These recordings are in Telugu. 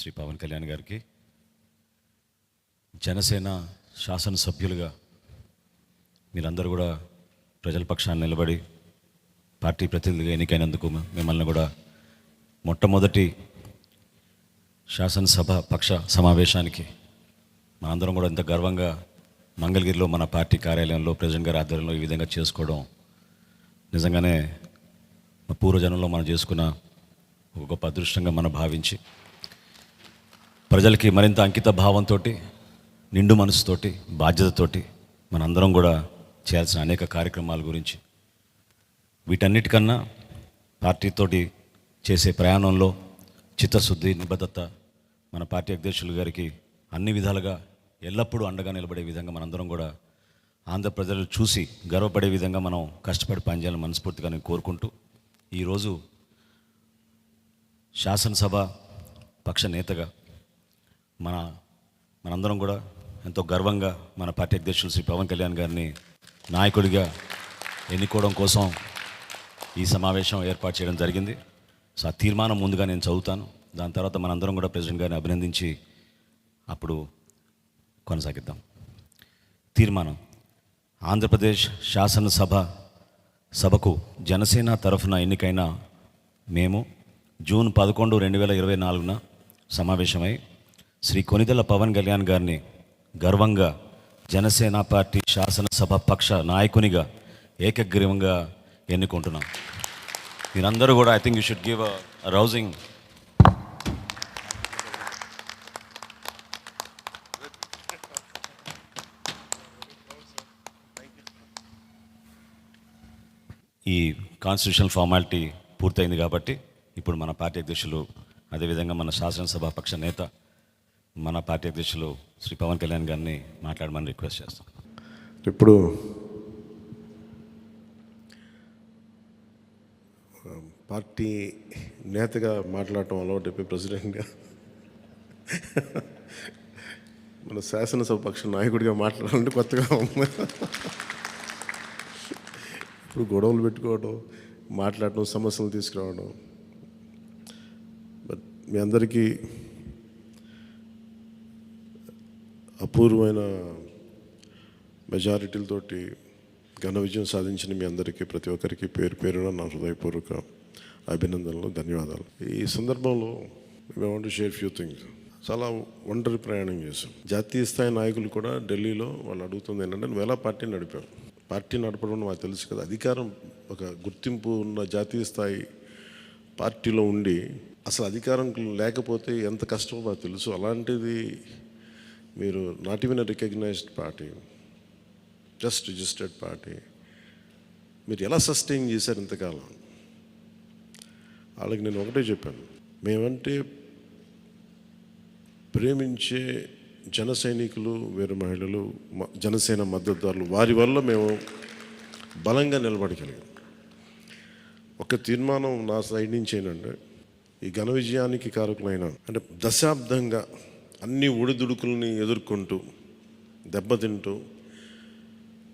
శ్రీ పవన్ కళ్యాణ్ గారికి, జనసేన శాసనసభ్యులుగా మీరందరూ కూడా ప్రజల పక్షాన్ని నిలబడి పార్టీ ప్రతినిధిగా ఎన్నికైనందుకు మిమ్మల్ని కూడా మొట్టమొదటి శాసనసభ పక్ష సమావేశానికి మనందరం కూడా ఇంత గర్వంగా మంగళగిరిలో మన పార్టీ కార్యాలయంలో ప్రెసిడెంట్ గారి ఆధ్వర్యంలో ఈ విధంగా చేసుకోవడం నిజంగానే పూర్వజనంలో మనం చేసుకున్న ఒక గొప్ప అదృష్టంగా మనం భావించి ప్రజలకి మరింత అంకిత భావంతో, నిండు మనసుతోటి, బాధ్యతతోటి మనందరం కూడా చేయాల్సిన అనేక కార్యక్రమాల గురించి, వీటన్నిటికన్నా పార్టీతోటి చేసే ప్రయాణంలో చిత్తశుద్ధి, నిబద్ధత మన పార్టీ అధ్యక్షులు గారికి అన్ని విధాలుగా ఎల్లప్పుడూ అండగా నిలబడే విధంగా మనందరం కూడా ఆంధ్ర ప్రజలు చూసి గర్వపడే విధంగా మనం కష్టపడి పనిచేయాలని మనస్ఫూర్తిగా నేను కోరుకుంటూ, ఈరోజు శాసనసభ పక్ష నేతగా మనందరం కూడా ఎంతో గర్వంగా మన పార్టీ అధ్యక్షులు శ్రీ పవన్ కళ్యాణ్ గారిని నాయకుడిగా ఎన్నుకోవడం కోసం ఈ సమావేశం ఏర్పాటు చేయడం జరిగింది. సో ఆ తీర్మానం ముందుగా నేను చదువుతాను, దాని తర్వాత మనందరం కూడా ప్రెసిడెంట్ గారిని అభినందించి అప్పుడు కొనసాగిద్దాం. తీర్మానం: ఆంధ్రప్రదేశ్ సభకు జనసేన తరఫున ఎన్నికైన మేము జూన్ 11, 2024 సమావేశమై శ్రీ కొనిదెల పవన్ కళ్యాణ్ గారిని గర్వంగా జనసేన పార్టీ శాసనసభ పక్ష నాయకునిగా ఏకగ్రీవంగా ఎన్నుకుంటున్నాం. మీరందరూ కూడా I think you should give a rousing. ఈ కాన్స్టిట్యూషనల్ ఫార్మాలిటీ పూర్తయింది కాబట్టి ఇప్పుడు మన పార్టీ అధ్యక్షులు, అదేవిధంగా మన శాసనసభ పక్ష నేత మన పార్టీ అధ్యక్షులు శ్రీ పవన్ కళ్యాణ్ గారిని మాట్లాడమని రిక్వెస్ట్ చేస్తాం. ఇప్పుడు పార్టీ నేతగా మాట్లాడటం అలవాటు, ప్రెసిడెంట్గా మన శాసనసభ పక్ష నాయకుడిగా మాట్లాడాలంటే కొత్తగా ఉంది. ఇప్పుడు గొడవలు పెట్టుకోవడం, మాట్లాడటం, సమస్యలు తీసుకురావడం. బట్ మీ అందరికీ అపూర్వమైన మెజారిటీలతోటి ఘన విజయం సాధించిన మీ అందరికీ, ప్రతి ఒక్కరికి పేరు పేరున నా హృదయపూర్వక అభినందనలు, ధన్యవాదాలు. ఈ సందర్భంలో I want to share few things. చాలా ఒంటరి ప్రయాణం చేశాం. జాతీయ స్థాయి నాయకులు కూడా ఢిల్లీలో వాళ్ళు అడుగుతుంది ఏంటంటే, నువ్వు ఎలా పార్టీ నడిపావు? పార్టీ నడపడం మాకు తెలుసు కదా, అధికారం ఒక గుర్తింపు ఉన్న జాతీయ స్థాయి పార్టీలో ఉండి అసలు అధికారం లేకపోతే ఎంత కష్టమో మాకు తెలుసు. అలాంటిది మీరు not even recognised party, just registered party, మీరు ఎలా సస్టైన్ చేశారు ఇంతకాలం? వాళ్ళకి నేను ఒకటే చెప్పాను, మేమంటే ప్రేమించే జన సైనికులు, వీర మహిళలు, జనసేన మద్దతుదారులు, వారి వల్ల మేము బలంగా నిలబడగలిగాం. ఒక తీర్మానం నా సైడ్ నుంచి ఏంటంటే, ఈ ఘన విజయానికి కారకులైన, అంటే దశాబ్దంగా అన్ని ఒడిదుడుకుల్ని ఎదుర్కొంటూ దెబ్బతింటూ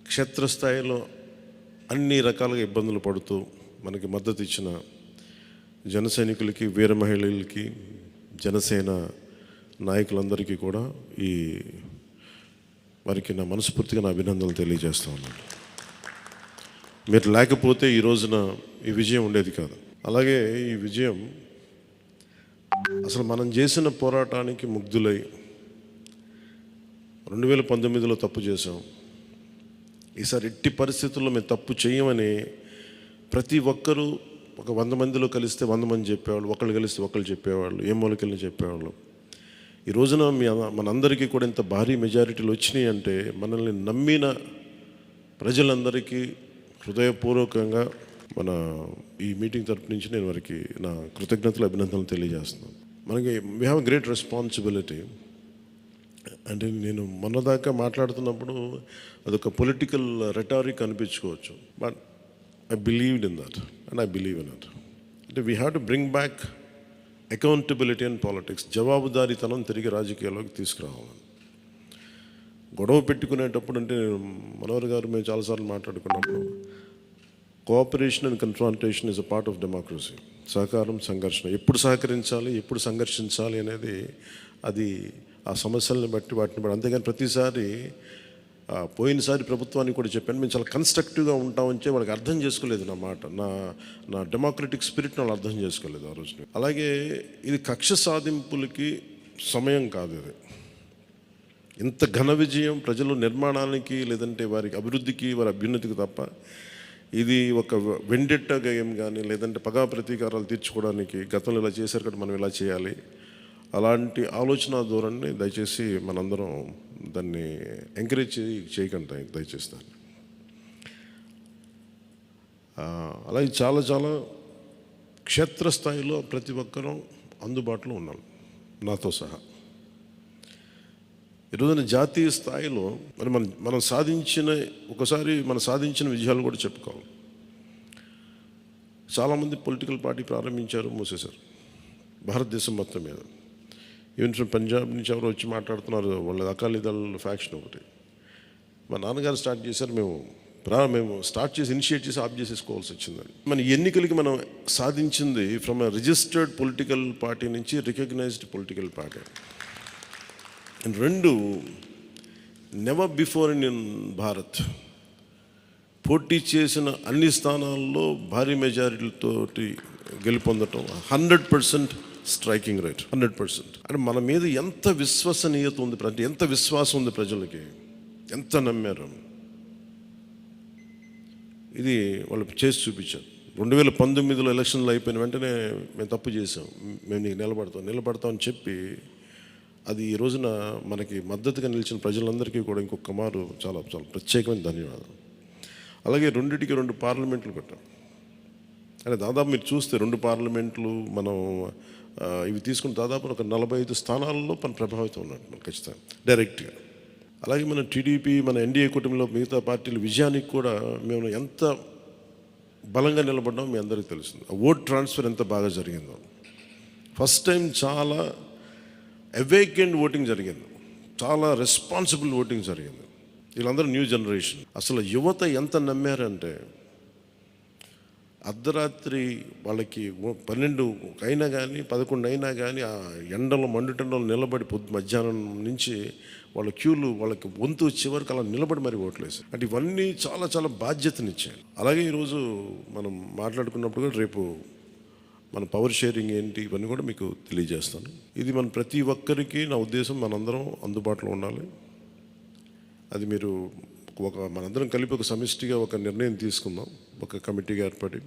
క్షేత్రస్థాయిలో అన్ని రకాలుగా ఇబ్బందులు పడుతూ మనకి మద్దతు ఇచ్చిన జన సైనికులకి, వీర మహిళలకి, జనసేన నాయకులందరికీ కూడా వారికి నా మనస్ఫూర్తిగా నా అభినందనలు తెలియజేస్తూ ఉన్నాను. మీరు లేకపోతే ఈ రోజున ఈ విజయం ఉండేది కాదు. అలాగే ఈ విజయం అసలు మనం చేసిన పోరాటానికి ముగ్ధులై 2019లో తప్పు చేసాం, ఈసారి ఎట్టి పరిస్థితుల్లో మేము తప్పు చేయమని ప్రతి ఒక్కరూ ఒక 100 మందిలో కలిస్తే 100 మంది చెప్పేవాళ్ళు, ఒకళ్ళు కలిస్తే ఒకళ్ళు చెప్పేవాళ్ళు, ఏ మూలకెళ్ళి చెప్పేవాళ్ళు. ఈ రోజున మనందరికీ కూడా ఇంత భారీ మెజారిటీలు వచ్చినాయి అంటే మనల్ని నమ్మిన ప్రజలందరికీ హృదయపూర్వకంగా మన ఈ మీటింగ్ తరపు నుంచి నేను వారికి నా కృతజ్ఞతలు, అభినందనలు తెలియజేస్తున్నాను. మనకి వీ హ్యావ్ గ్రేట్ రెస్పాన్సిబిలిటీ. అంటే నేను మొన్నదాకా మాట్లాడుతున్నప్పుడు అదొక పొలిటికల్ రెటారిక్ అనిపించుకోవచ్చు, but I believed in that and I believe in it. అంటే we have to bring back accountability and politics. జవాబుదారీతనం తిరిగి రాజకీయాల్లోకి తీసుకురావాలని. గొడవ పెట్టుకునేటప్పుడు, అంటే మనోహర్ గారు మేము చాలాసార్లు మాట్లాడుకున్నప్పుడు cooperation and confrontation is a part of democracy. సహకారం, సంఘర్షణ, ఎప్పుడు సహకరించాలి, ఎప్పుడు సంఘర్షించాలి అనేది అది ఆ సమస్యలను బట్టి వాటిని బట్టి. అంతేగాని ప్రతిసారి పోయినసారి ప్రభుత్వానికి కూడా చెప్పాను, మేము చాలా కన్స్ట్రక్టివ్గా ఉంటామని వాళ్ళకి అర్థం చేసుకోలేదు నా మాట, నా డెమోక్రటిక్ స్పిరిట్ని వాళ్ళు అర్థం చేసుకోలేదు ఆ రోజు. అలాగే ఇది కక్ష సాధింపులకి సమయం కాదు. ఇది ఇంత ఘన విజయం ప్రజల నిర్మాణానికి లేదంటే వారికి అభివృద్ధికి, వారి అభ్యున్నతికి తప్ప ఇది ఒక వెండెట్ట గేమ్ కానీ లేదంటే పగా ప్రతీకారాలు తీర్చుకోవడానికి గతంలో ఇలా చేశారు కదా మనం ఇలా చేయాలి అలాంటి ఆలోచన ధోరణిని దయచేసి మనందరం దాన్ని ఎంకరేజ్ చేయకండి దయచేసి దాన్ని. అలాగే చాలా చాలా క్షేత్రస్థాయిలో ప్రతి ఒక్కరూ అందుబాటులో ఉన్నాం నాతో సహా. ఈరోజున జాతీయ స్థాయిలో మరి మనం సాధించిన విజయాలు కూడా చెప్పుకోవాలి. చాలామంది పొలిటికల్ పార్టీ ప్రారంభించారు, మూసేశారు భారతదేశం మొత్తం మీద. ఈవెన్ ఫ్రమ్ పంజాబ్ నుంచి ఎవరు వచ్చి మాట్లాడుతున్నారు, వాళ్ళ అకాలీదళ ఫ్యాక్షన్ ఒకటి. మా నాన్నగారు స్టార్ట్ చేశారు, మేము స్టార్ట్ చేసి ఇనిషియేట్ చేసి ఆఫ్ చేసేసుకోవాల్సి వచ్చిందని. మన ఎన్నికలకి మనం సాధించింది from a registered political party నుంచి రికగ్నైజ్డ్ పొలిటికల్ పార్టీ. రెండు నెవర్ బిఫోర్ ఇన్ భారత్ పోటీ చేసిన అన్ని స్థానాల్లో భారీ మెజారిటీలతోటి గెలుపొందటం, 100% స్ట్రైకింగ్ రేట్, 100%. అంటే మన మీద ఎంత విశ్వసనీయత ఉంది, అంటే ఎంత విశ్వాసం ఉంది ప్రజలకి, ఎంత నమ్మారు, ఇది వాళ్ళు చేసి చూపించారు. 2019లో ఎలక్షన్లు అయిపోయిన వెంటనే మేము తప్పు చేసాం, మేము నీకు నిలబడతామని చెప్పి అది ఈ రోజున మనకి మద్దతుగా నిలిచిన ప్రజలందరికీ కూడా ఇంకొక మారు చాలా చాలా ప్రత్యేకమైన ధన్యవాదాలు. అలాగే 2 పార్లమెంట్లు పెట్టాం. అంటే దాదాపు మీరు చూస్తే 2 పార్లమెంట్లు మనం ఇవి తీసుకుని దాదాపు ఒక 45 స్థానాల్లో మనం ప్రభావితం ఉన్నట్టు ఖచ్చితంగా డైరెక్ట్గా. అలాగే మన టీడీపీ, మన ఎన్డీఏ కుటుంబంలో మిగతా పార్టీల విజయానికి కూడా మేము ఎంత బలంగా నిలబడ్డామో మీ అందరికీ తెలుస్తుంది. ఆ ఓట్ ట్రాన్స్ఫర్ ఎంత బాగా జరిగిందో. ఫస్ట్ టైం చాలా అవేకెండ్ ఓటింగ్ జరిగింది, చాలా రెస్పాన్సిబుల్ ఓటింగ్ జరిగింది. వీళ్ళందరూ న్యూ జనరేషన్. అసలు యువత ఎంత నమ్మారంటే అర్ధరాత్రి వాళ్ళకి 12 అయినా కానీ 11 అయినా కానీ ఆ మండుటెండలో నిలబడి మధ్యాహ్నం నుంచి వాళ్ళ క్యూలు వాళ్ళకి వంతు వచ్చే వరకు అలా నిలబడి మరి ఓట్లేసి. అంటే ఇవన్నీ చాలా చాలా బాధ్యతనిచ్చాయి. అలాగే ఈరోజు మనం మాట్లాడుకున్నప్పుడు కూడా రేపు మన పవర్ షేరింగ్ ఏంటి ఇవన్నీ కూడా మీకు తెలియజేస్తాను. ఇది మన ప్రతి ఒక్కరికి నా ఉద్దేశం మనందరం అందుబాటులో ఉండాలి. అది మీరు మనందరం కలిపి ఒక సమిష్టిగా ఒక నిర్ణయం తీసుకుందాం, ఒక కమిటీగా ఏర్పడి